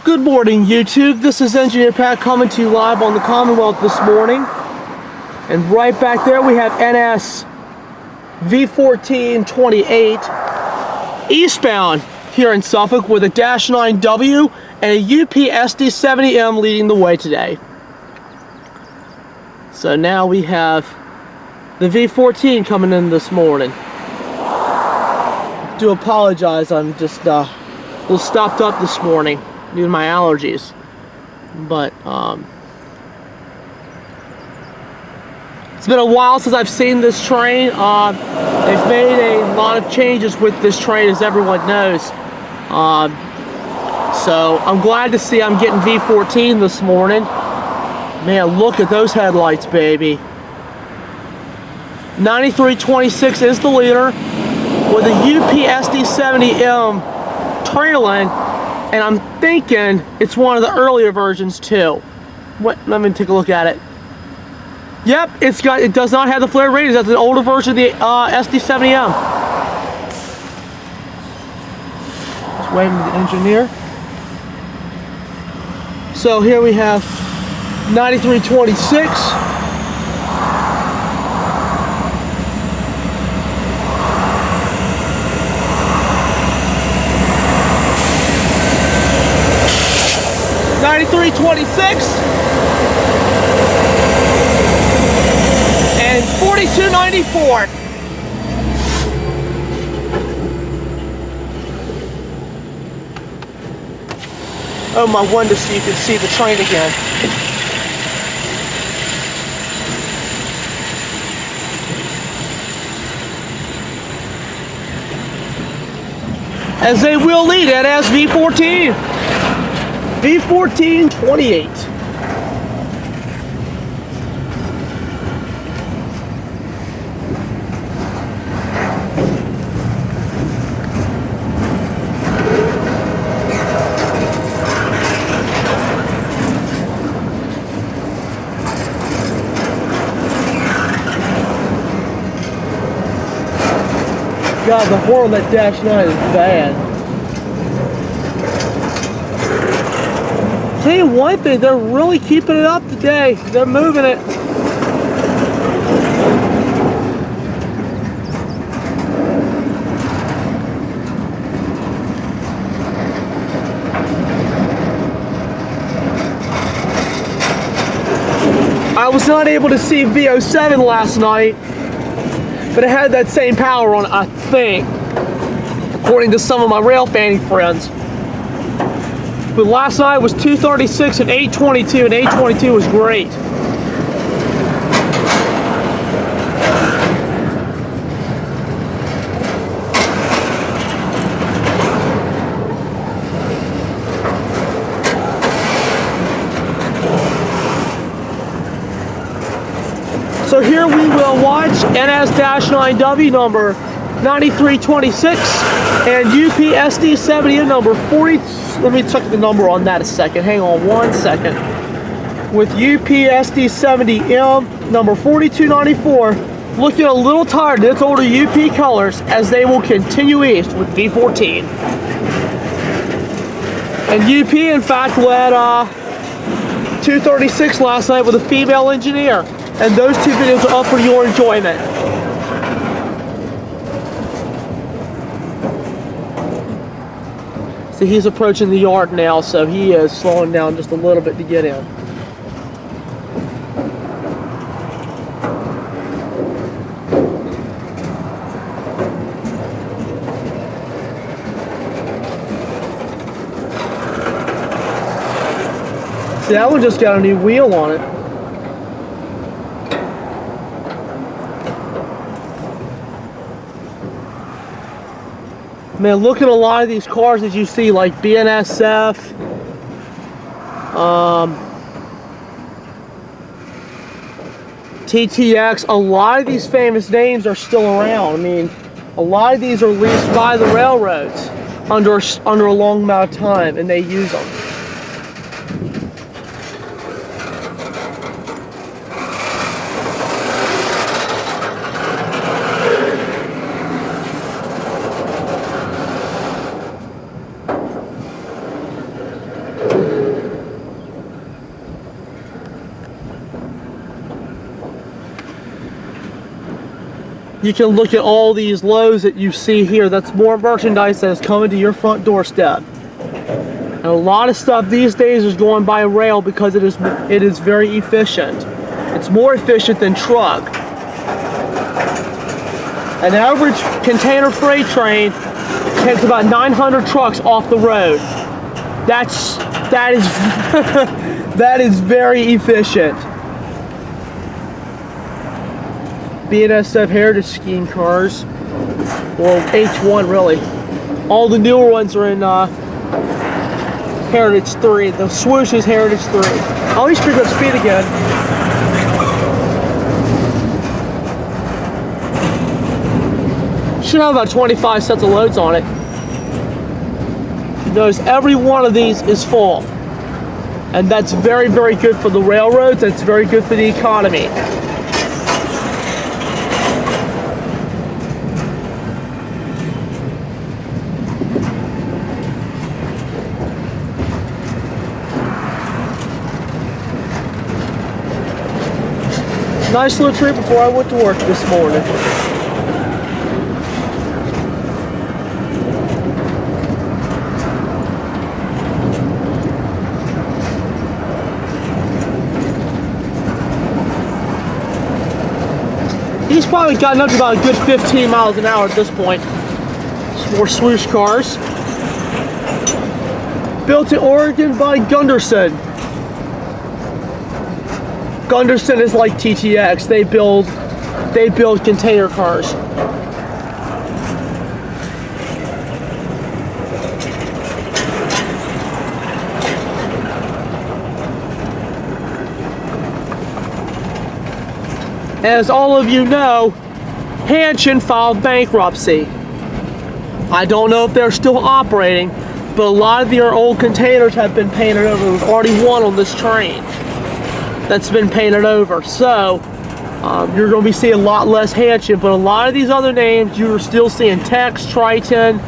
Good morning, YouTube. This is Engineer Pat coming to you live on the Commonwealth this morning. And right back there we have NS V14 28 eastbound here in Suffolk with a -9W and a UP SD70M leading the way today. So now we have the V14 coming in this morning. Do apologize, I'm just a little stopped up this morning due to my allergies, but it's been a while since I've seen this train. They've made a lot of changes with this train, as everyone knows, so I'm glad to see I'm getting V14 this morning. Man, look at those headlights, baby. 9326 is the leader with a UP SD70M trailing. And I'm thinking it's one of the earlier versions too. Let me take a look at it. Yep, it does not have the flare radius. That's an older version of the SD70M. Just waving to the engineer. So here we have 9326. And 4294. Oh, my window so you can see the train again. As they will lead it as V14. V14 28. God, the horn on that -9 is bad. Tell you one thing, they're really keeping it up today. They're moving it. I was not able to see V07 last night, but it had that same power on it, I think, according to some of my rail fanning friends. But last night was 236 and 822, and 822 was great. So here we will watch NS-9W number 9326 and UP SD70 number 40. Let me check the number on that a second. Hang on one second. With UP SD70M number 4294 looking a little tired in its older UP colors as they will continue east with V14. And UP in fact led 236 last night with a female engineer. And those two videos are up for your enjoyment. So he's approaching the yard now, so he is slowing down just a little bit to get in. See, that one just got a new wheel on it. Man, look at a lot of these cars that you see, like BNSF, TTX. A lot of these famous names are still around. I mean, a lot of these are leased by the railroads under a long amount of time, and they use them. you can look at all these loads that you see here. That's more merchandise that is coming to your front doorstep. And a lot of stuff these days is going by rail because it is very efficient. It's more efficient than truck. An average container freight train takes about 900 trucks off the road. That is that is very efficient. BNSF Heritage Scheme cars, or H1 really. All the newer ones are in Heritage 3. The swoosh is Heritage 3. I always pick up speed again. Should have about 25 sets of loads on it. Notice every one of these is full. And that's very, very good for the railroads. That's very good for the economy. Nice little trip before I went to work this morning. He's probably gotten up to about a good 15 miles an hour at this point. Some more swoosh cars. Built in Oregon by Gunderson. Gunderson is like TTX. They build container cars. As all of you know, Hanshin filed bankruptcy. I don't know if they're still operating, but a lot of their old containers have been painted over. There's already one on this train that's been painted over. So you're going to be seeing a lot less Hanshin, but a lot of these other names you're still seeing: Tex, Triton,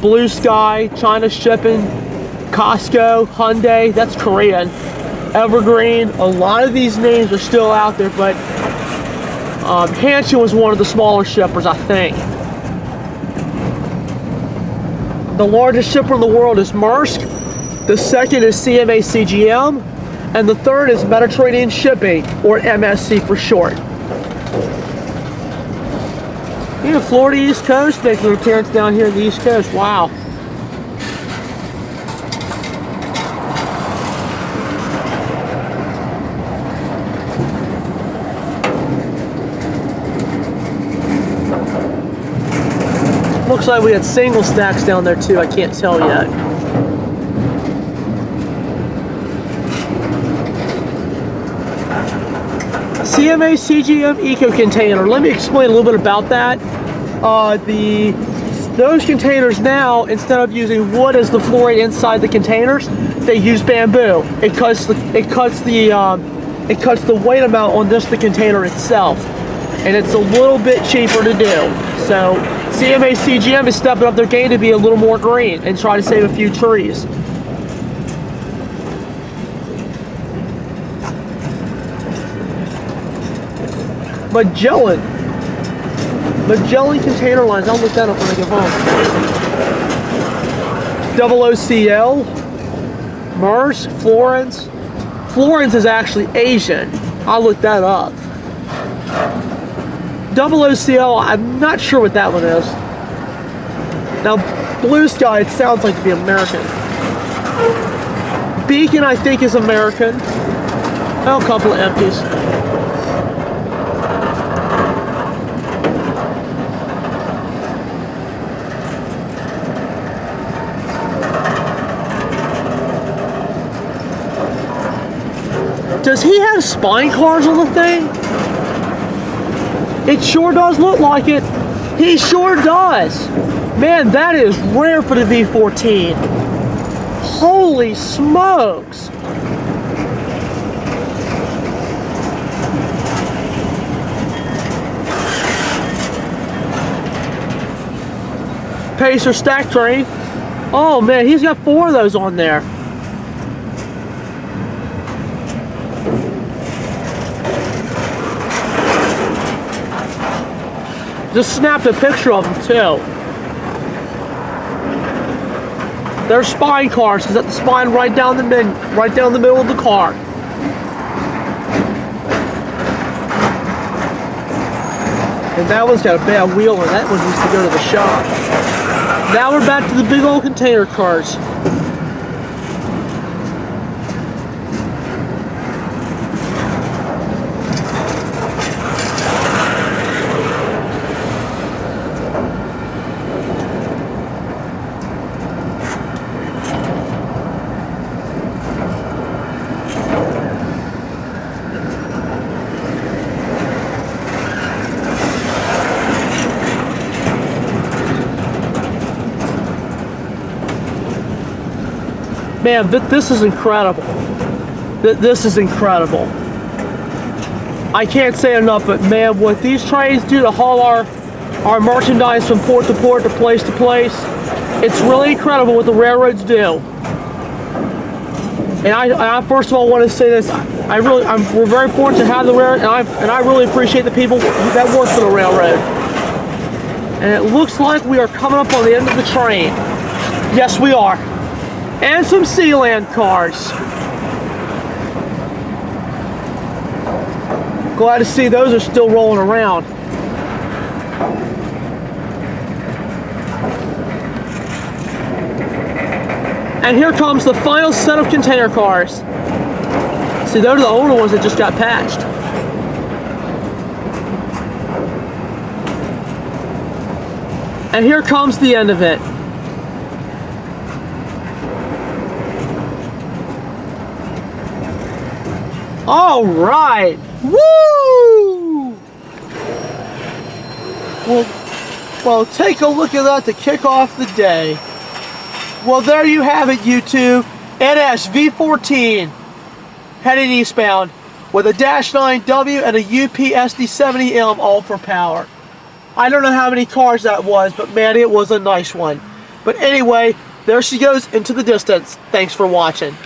Blue Sky, China Shipping, Costco, Hyundai, that's Korean, Evergreen. A lot of these names are still out there, but Hanshin was one of the smaller shippers, I think. The largest shipper in the world is Maersk. The second is CMA CGM. And the third is Mediterranean Shipping, or MSC for short. Yeah, Florida East Coast making an appearance down here in the East Coast. Wow. Looks like we had single stacks down there too. I can't tell yet. CMA CGM Eco Container. Let me explain a little bit about that. Those containers now, instead of using wood as the floor area inside the containers, they use bamboo. It cuts the weight amount on just the container itself, and it's a little bit cheaper to do. So CMA CGM is stepping up their game to be a little more green and try to save a few trees. Magellan Container Lines. I'll look that up when I get home. OOCL, Maersk, Florence. Florence is actually Asian. I'll look that up. OOCL, I'm not sure what that one is. Now, Blue Sky, it sounds like to be American. Beacon, I think, is American. Oh, a couple of empties. Does he have spine cars on the thing? It sure does look like it. He sure does. Man, that is rare for the V14. Holy smokes. Pacer stack train. Oh man, he's got 4 of those on there. Just snapped a picture of them too. They're spine cars, because that's the spine right down the middle of the car. And that one's got a bad wheel, and that one needs to go to the shop. Now we're back to the big old container cars. Man, this is incredible. This is incredible. I can't say enough, but man, what these trains do to haul our merchandise from port to port, to place, it's really incredible what the railroads do. And I first of all want to say this: we're very fortunate to have the railroad, and I really appreciate the people that work for the railroad. And it looks like we are coming up on the end of the train. Yes, we are. And some Sealand cars. Glad to see those are still rolling around. And here comes the final set of container cars. See, those are the older ones that just got patched. And here comes the end of it. All right, woo! Well, take a look at that to kick off the day. Well, there you have it, YouTube. NS V14 heading eastbound with a -9W and a UP-SD70M, all for power. I don't know how many cars that was, but man, it was a nice one. But anyway, there she goes into the distance. Thanks for watching.